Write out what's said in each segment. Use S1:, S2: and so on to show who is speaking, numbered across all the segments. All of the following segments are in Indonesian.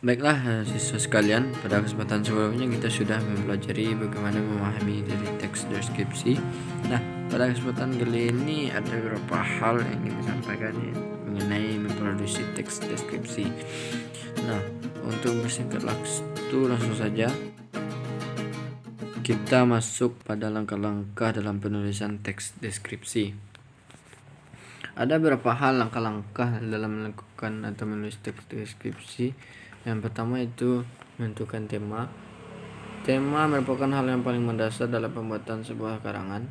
S1: Baiklah, siswa sekalian, pada kesempatan sebelumnya kita sudah mempelajari bagaimana memahami dari teks deskripsi. Nah, pada kesempatan kali ini ada beberapa hal yang ingin disampaikan mengenai memproduksi teks deskripsi. Nah, untuk bersingkat waktu, langsung saja kita masuk pada langkah-langkah dalam penulisan teks deskripsi. Ada beberapa hal langkah-langkah dalam melakukan atau menulis teks deskripsi. Yang pertama itu menentukan tema. Tema merupakan hal yang paling mendasar dalam pembuatan sebuah karangan.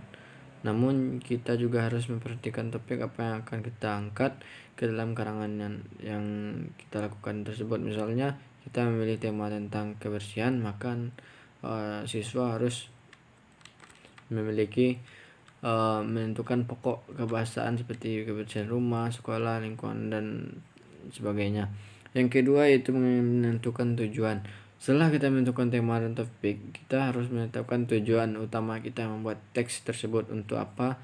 S1: Namun kita juga harus memperhatikan topik apa yang akan kita angkat ke dalam karangan yang kita lakukan tersebut. Misalnya kita memilih tema tentang kebersihan, maka siswa harus memiliki menentukan pokok kebahasaan seperti kebersihan rumah, sekolah, lingkungan, dan sebagainya. Yang kedua yaitu menentukan tujuan. Setelah kita menentukan tema dan topik, kita harus menetapkan tujuan utama kita membuat teks tersebut untuk apa.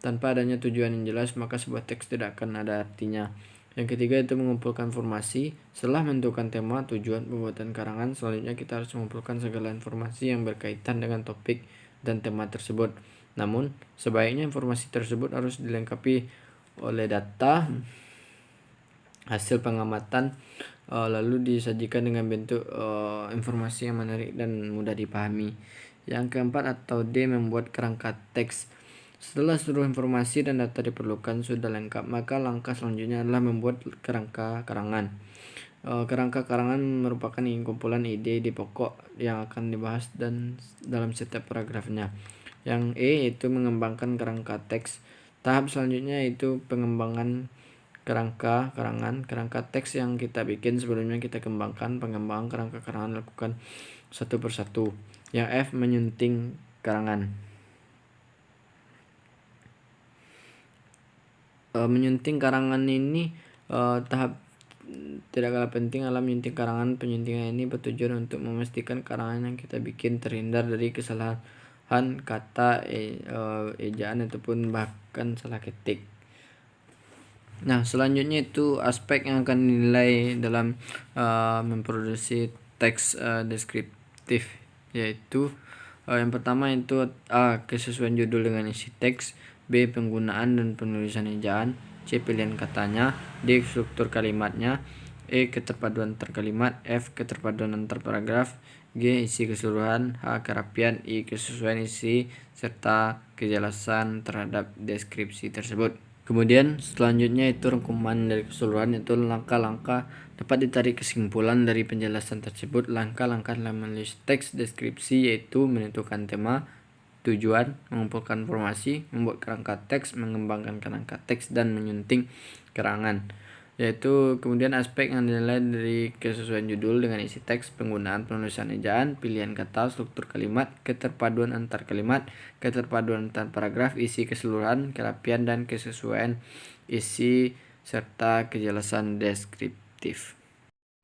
S1: Tanpa adanya tujuan yang jelas, maka sebuah teks tidak akan ada artinya. Yang ketiga itu mengumpulkan informasi. Setelah menentukan tema, tujuan, pembuatan karangan, selanjutnya kita harus mengumpulkan segala informasi yang berkaitan dengan topik dan tema tersebut. Namun, sebaiknya informasi tersebut harus dilengkapi oleh data, hasil pengamatan, lalu disajikan dengan bentuk informasi yang menarik dan mudah dipahami. Yang keempat atau D, membuat kerangka teks. Setelah seluruh informasi dan data diperlukan sudah lengkap, maka langkah selanjutnya adalah membuat kerangka karangan. Kerangka karangan merupakan kumpulan ide pokok yang akan dibahas dan dalam setiap paragrafnya. Yang E itu mengembangkan kerangka teks. Tahap selanjutnya itu pengembangan kerangka karangan. Kerangka teks yang kita bikin sebelumnya kita kembangkan. Pengembangan kerangka karangan lakukan satu persatu. Yang F, menyunting karangan. Menyunting karangan ini tahap tidak kalah penting. Dalam menyunting karangan, penyuntingan ini bertujuan untuk memastikan karangan yang kita bikin terhindar dari kesalahan kata, ejaan ataupun bahkan salah ketik. Nah, selanjutnya itu aspek yang akan dinilai dalam memproduksi teks deskriptif, yaitu yang pertama itu A, kesesuaian judul dengan isi teks, B, penggunaan dan penulisan ejaan, C, pilihan katanya, D, struktur kalimatnya, E, keterpaduan antar kalimat, F, keterpaduan antar paragraf, G, isi keseluruhan, H, kerapian, I, kesesuaian isi serta kejelasan terhadap deskripsi tersebut. Kemudian selanjutnya itu rangkuman dari keseluruhan, itu langkah-langkah dapat ditarik kesimpulan dari penjelasan tersebut. Langkah-langkah dalam menulis teks deskripsi yaitu menentukan tema, tujuan, mengumpulkan informasi, membuat kerangka teks, mengembangkan kerangka teks, dan menyunting karangan. Yaitu kemudian aspek yang dinilai dari kesesuaian judul dengan isi teks, penggunaan penulisan ejaan, pilihan kata, struktur kalimat, keterpaduan antar kalimat, keterpaduan antar paragraf, isi keseluruhan, kerapian, dan kesesuaian isi serta kejelasan deskriptif.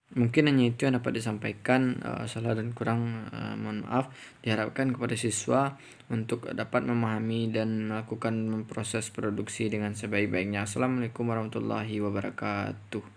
S1: Mungkin hanya itu yang dapat disampaikan. Salah dan kurang mohon maaf. Diharapkan kepada siswa untuk dapat memahami dan melakukan proses produksi dengan sebaik-baiknya. Assalamualaikum warahmatullahi wabarakatuh.